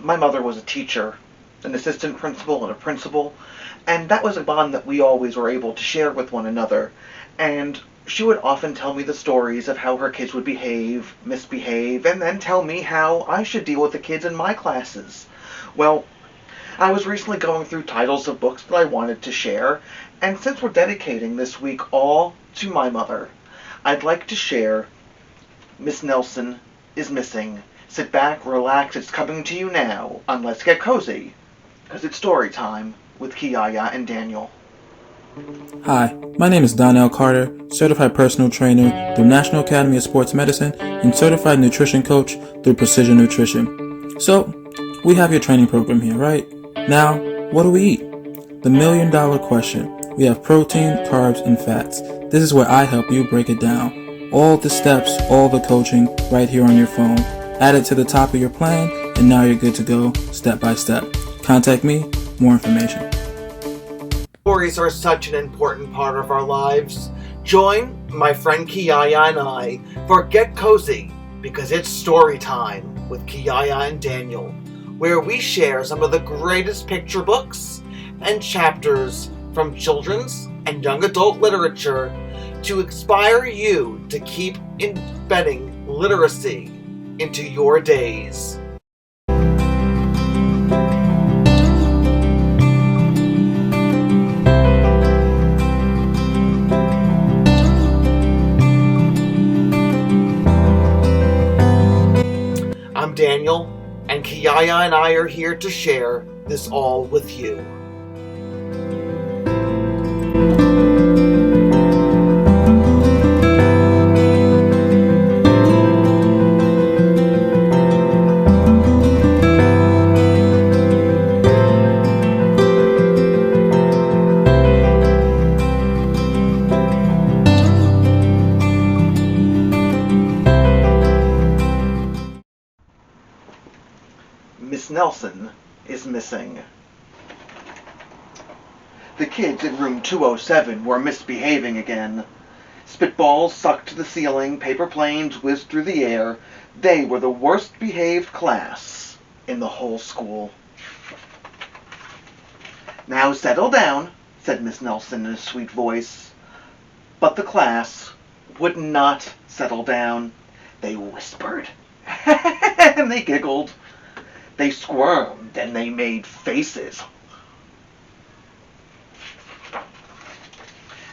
My mother was a teacher, an assistant principal and a principal, and that was a bond that we always were able to share with one another. And she would often tell me the stories of how her kids would behave, misbehave, and then tell me how I should deal with the kids in my classes. Well, I was recently going through titles of books that I wanted to share, and since we're dedicating this week all to my mother, I'd like to share Miss Nelson is Missing. Sit back, relax, it's coming to you now on Let's Get Cozy, because it's story time with Kiyaya and Daniel. Hi, my name is Daniel Carter, certified personal trainer through National Academy of Sports Medicine and certified nutrition coach through Precision Nutrition. So, we have your training program here, right? Now, what do we eat? The $1,000,000 question. We have protein, carbs, and fats. This is where I help you break it down. All the steps, all the coaching, right here on your phone. Add it to the top of your plan, and now you're good to go, step by step. Contact me, more information. Stories are such an important part of our lives. Join my friend Kiyaya and I for Get Cozy, because it's story time with Kiyaya and Daniel, where we share some of the greatest picture books and chapters from children's and young adult literature to inspire you to keep embedding literacy into your days. I'm Daniel, and Kiyaya and I are here to share this all with you. Miss Nelson is missing. The kids in room 207 were misbehaving again. Spitballs sucked to the ceiling, paper planes whizzed through the air. They were the worst behaved class in the whole school. "Now settle down," said Miss Nelson in a sweet voice. But the class would not settle down. They whispered, and they giggled. They squirmed and they made faces.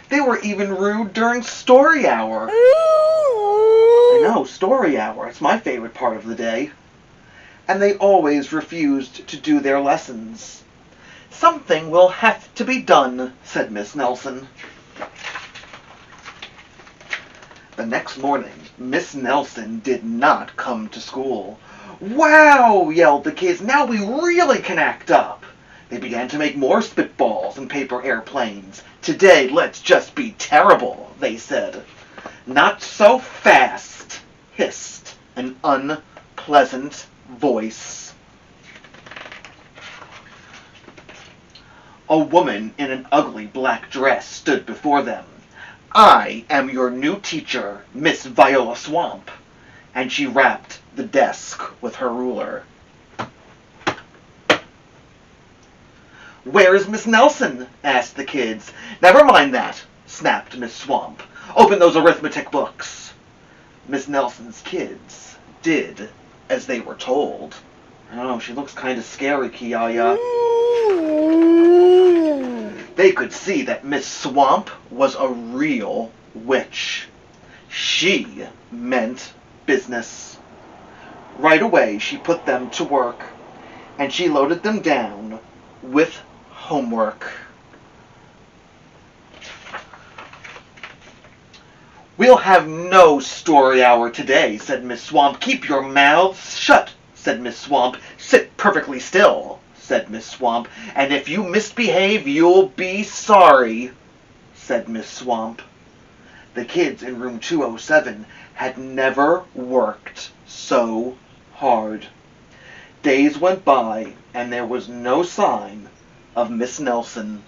They were even rude during story hour. I know, story hour. It's my favorite part of the day. And they always refused to do their lessons. "Something will have to be done," said Miss Nelson. The next morning, Miss Nelson did not come to school. "Wow!" yelled the kids. "Now we really can act up." They began to make more spitballs and paper airplanes. "Today, let's just be terrible," they said. "Not so fast," hissed an unpleasant voice. A woman in an ugly black dress stood before them. "I am your new teacher, Miss Viola Swamp," and she rapped the desk with her ruler. "Where is Miss Nelson?" asked the kids. "Never mind that," snapped Miss Swamp. "Open those arithmetic books." Miss Nelson's kids did as they were told. "Oh, she looks kind of scary, Kiyaya." They could see that Miss Swamp was a real witch. She meant business. Right away, she put them to work, and she loaded them down with homework. "We'll have no story hour today," said Miss Swamp. "Keep your mouths shut," said Miss Swamp. "Sit perfectly still," said Miss Swamp. "And if you misbehave, you'll be sorry," said Miss Swamp. The kids in room 207 had never worked so hard. Days went by, and there was no sign of Miss Nelson.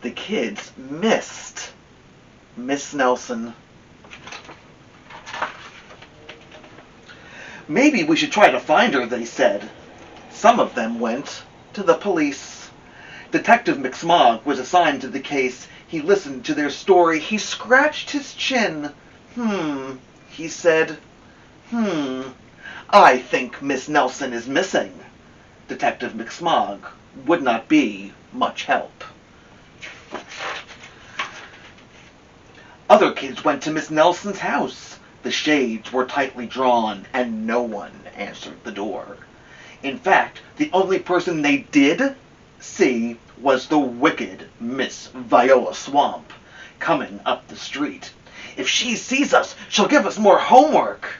The kids missed Miss Nelson. Maybe we should try to find her, they said. Some of them went to the police. Detective McSmog was assigned to the case. He listened to their story. He scratched his chin. He said, I think Miss Nelson is missing. Detective McSmog would not be much help. Other kids went to Miss Nelson's house. The shades were tightly drawn, and no one answered the door. In fact, the only person they did see was the wicked Miss Viola Swamp coming up the street. If she sees us, she'll give us more homework.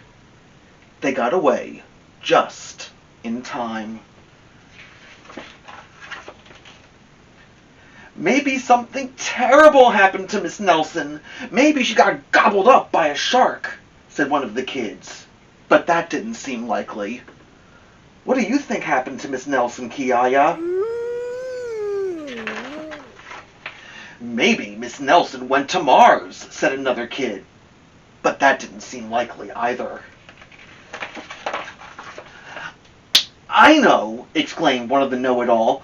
They got away just in time. Maybe something terrible happened to Miss Nelson. Maybe she got gobbled up by a shark, said one of the kids. But that didn't seem likely. What do you think happened to Miss Nelson, Kiyaya? Maybe Miss Nelson went to Mars, said another kid. But that didn't seem likely either. I know, exclaimed one of the know-it-all.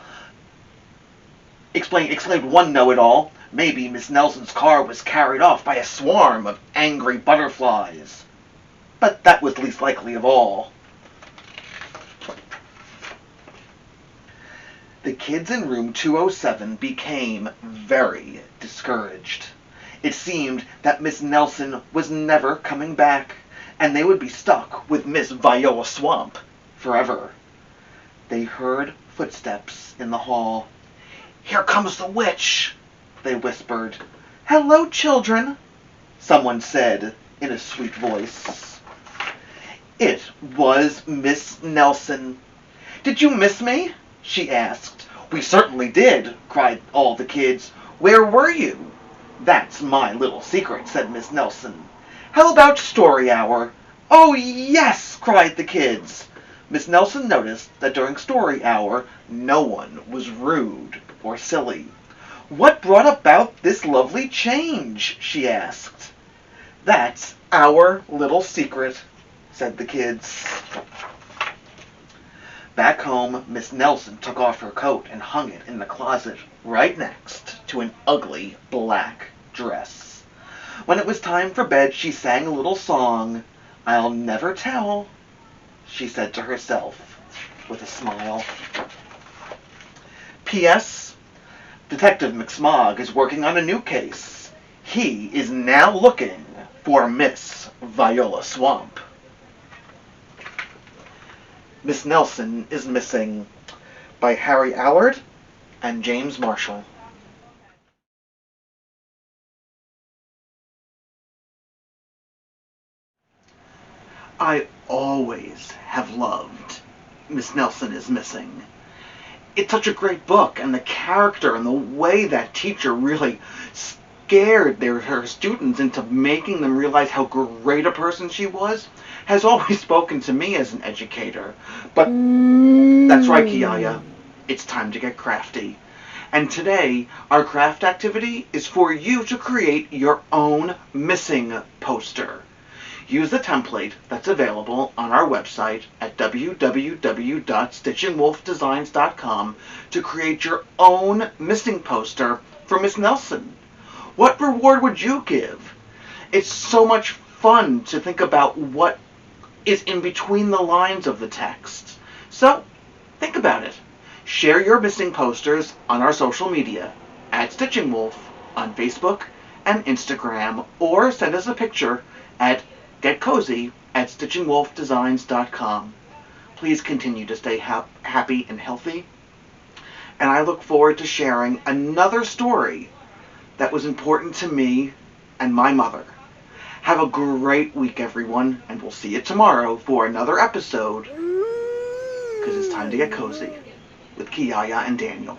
Exclaimed one know-it-all. Maybe Miss Nelson's car was carried off by a swarm of angry butterflies. But that was least likely of all. The kids in room 207 became very discouraged. It seemed that Miss Nelson was never coming back, and they would be stuck with Miss Viola Swamp forever. They heard footsteps in the hall. "Here comes the witch," they whispered. "Hello, children," someone said in a sweet voice. It was Miss Nelson. "Did you miss me?" she asked. "We certainly did," cried all the kids. "Where were you?" "That's my little secret," said Miss Nelson. "How about story hour?" "Oh, yes," cried the kids. Miss Nelson noticed that during story hour, no one was rude or silly. "What brought about this lovely change?" she asked. "That's our little secret," said the kids. Back home, Miss Nelson took off her coat and hung it in the closet right next to an ugly black dress. When it was time for bed, she sang a little song. "I'll never tell," she said to herself with a smile. P.S. Detective McSmog is working on a new case. He is now looking for Miss Viola Swamp. Miss Nelson is Missing by Harry Allard and James Marshall. I always have loved Miss Nelson is Missing. It's such a great book, and the character and the way that teacher really scared her students into making them realize how great a person she was has always spoken to me as an educator. But that's right, Kiyaya. It's time to get crafty. And today, our craft activity is for you to create your own missing poster. Use the template that's available on our website at www.STITCHINGwolfdesigns.com to create your own missing poster for Miss Nelson. What reward would you give? It's so much fun to think about what is in between the lines of the text. So, think about it. Share your missing posters on our social media at Stitching Wolf on Facebook and Instagram, or send us a picture at Get Kozy at STITCHINGwolfdesigns.com. Please continue to stay happy and healthy. And I look forward to sharing another story that was important to me and my mother. Have a great week, everyone, and we'll see you tomorrow for another episode, because it's time to get cozy with Kiyaya and Daniel.